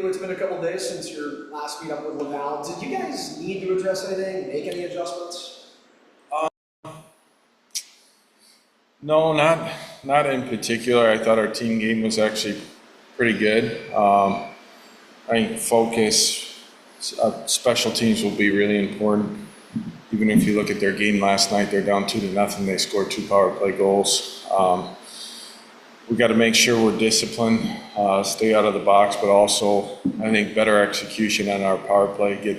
It's been a couple days since your last meet up with Laval. Did you guys need to address anything, make any adjustments? No, not in particular. I thought our team game was actually pretty good. I think focus, special teams will be really important. Even if you look at their game last night, they're down 2-0. They scored 2 power play goals. We got to make sure we're disciplined, stay out of the box, but also I think better execution on our power play, get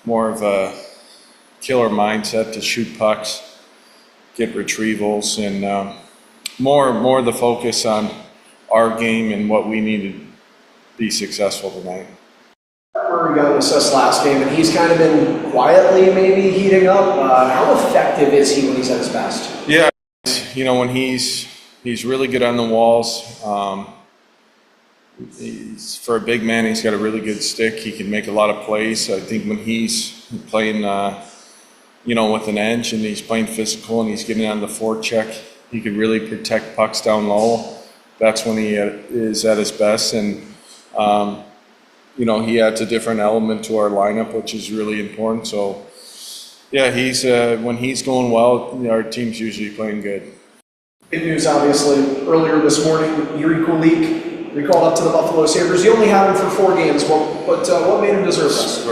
more of a killer mindset to shoot pucks, get retrievals, and more the focus on our game and what we need to be successful tonight. Murray got an assist last game, and he's kind of been quietly maybe heating up. How effective is he when he's at his best? Yeah, when he's really good on the walls. For a big man, he's got a really good stick. He can make a lot of plays. I think when he's playing, with an edge and he's playing physical and he's getting on the forecheck, he can really protect pucks down low. That's when he is at his best. And, he adds a different element to our lineup, which is really important. So, yeah, when he's going well, our team's usually playing good. Big news, obviously. Earlier this morning, Yuri Kulik recalled up to the Buffalo Sabres. You only had him for 4 games, but what made him deserve this?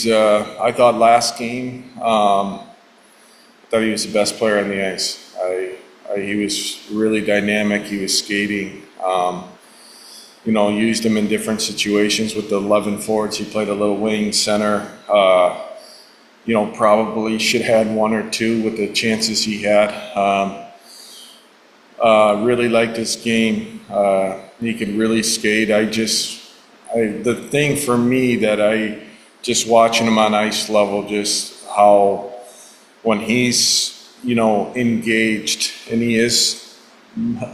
I thought last game, I thought he was the best player on the ice. He was really dynamic. He was skating. Used him in different situations with the 11 forwards. He played a little wing center. Probably should have had 1 or 2 with the chances he had. Really liked his game. He could really skate. The thing for me that I just watching him on ice level, just how when he's, engaged, and he is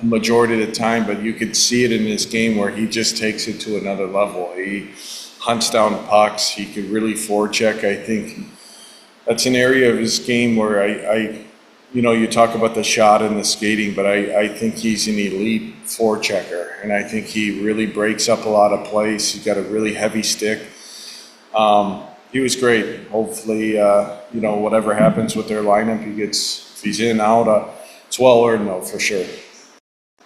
majority of the time, but you could see it in his game where he just takes it to another level. He hunts down pucks. He could really forecheck. I think that's an area of his game where you talk about the shot and the skating, but I think he's an elite forechecker, and I think he really breaks up a lot of plays. He's got a really heavy stick. He was great. Hopefully, whatever happens with their lineup, if he's in and out, it's well earned though, for sure.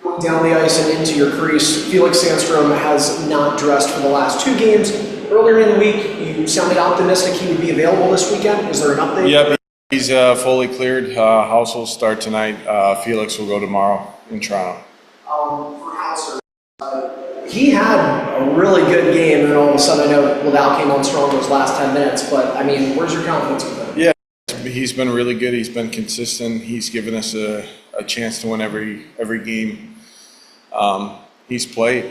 Going down the ice and into your crease, Felix Sandstrom has not dressed for the last 2 games. Earlier in the week, you sounded optimistic he would be available this weekend. Is there an update? Yeah. He's fully cleared. House will start tonight. Felix will go tomorrow in Toronto. For Hauser, he had a really good game, and then all of a sudden, I know Laval came on strong those last 10 minutes, but, where's your confidence with him? Yeah, he's been really good. He's been consistent. He's given us a chance to win every game he's played.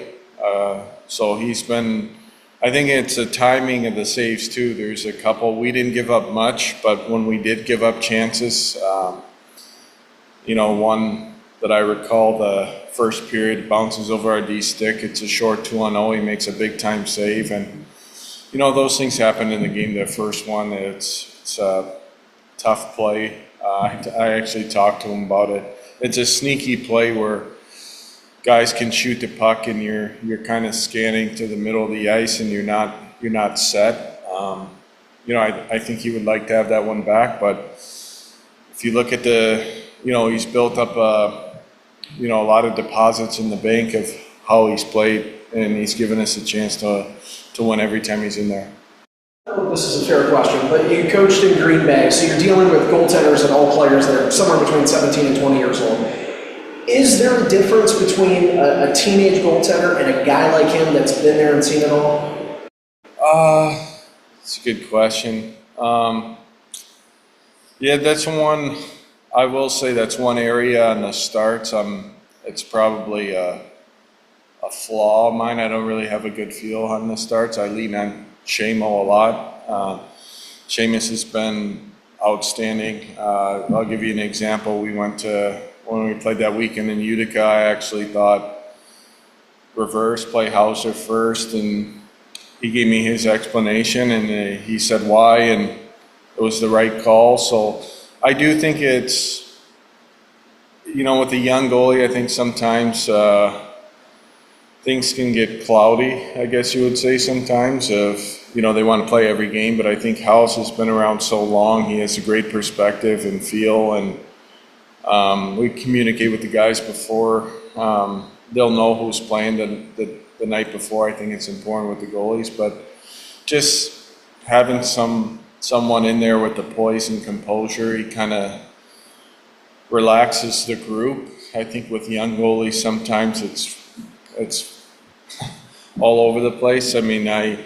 So he's been... I think it's the timing of the saves too. There's a couple. We didn't give up much, but when we did give up chances, one that I recall, the first period bounces over our D stick. It's a short 2-on-0. He makes a big time save, and those things happen in the game. The first one, it's a tough play. I actually talked to him about it. It's a sneaky play where guys can shoot the puck and you're kind of scanning to the middle of the ice and you're not set. I think he would like to have that one back, but if you look at he's built up a lot of deposits in the bank of how he's played, and he's given us a chance to win every time he's in there. This is a fair question, but you coached in Green Bay, so you're dealing with goaltenders and all players that are somewhere between 17 and 20 years old. Is there a difference between a teenage goaltender and a guy like him that's been there and seen it all? It's a good question. That's one. I will say that's one area on the starts. It's probably a flaw of mine. I don't really have a good feel on the starts. I lean on Shamo a lot. Seamus has been outstanding. I'll give you an example. When we played that weekend in Utica, I actually thought reverse, play Hauser first, and he gave me his explanation, and he said why, and it was the right call. So I do think it's, with a young goalie, I think sometimes things can get cloudy, I guess you would say sometimes, of, they want to play every game, but I think House has been around so long, he has a great perspective and feel, and we communicate with the guys before. They'll know who's playing the night before. I think it's important with the goalies, but just having someone in there with the poise and composure, he kind of relaxes the group. I think with young goalies, sometimes it's all over the place. I mean, I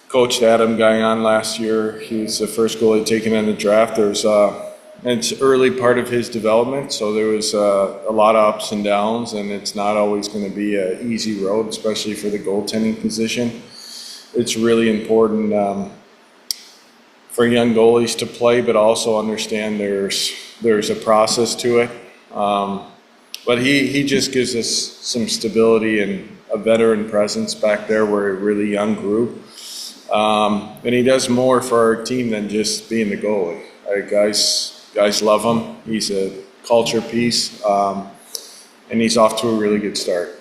coached Adam Guyon last year. He was the first goalie taken in the draft. It's early part of his development, so there was a lot of ups and downs, and it's not always going to be an easy road, especially for the goaltending position. It's really important for young goalies to play, but also understand there's a process to it. But he just gives us some stability and a veteran presence back there. We're a really young group. And he does more for our team than just being the goalie. Guys love him. He's a culture piece, and he's off to a really good start.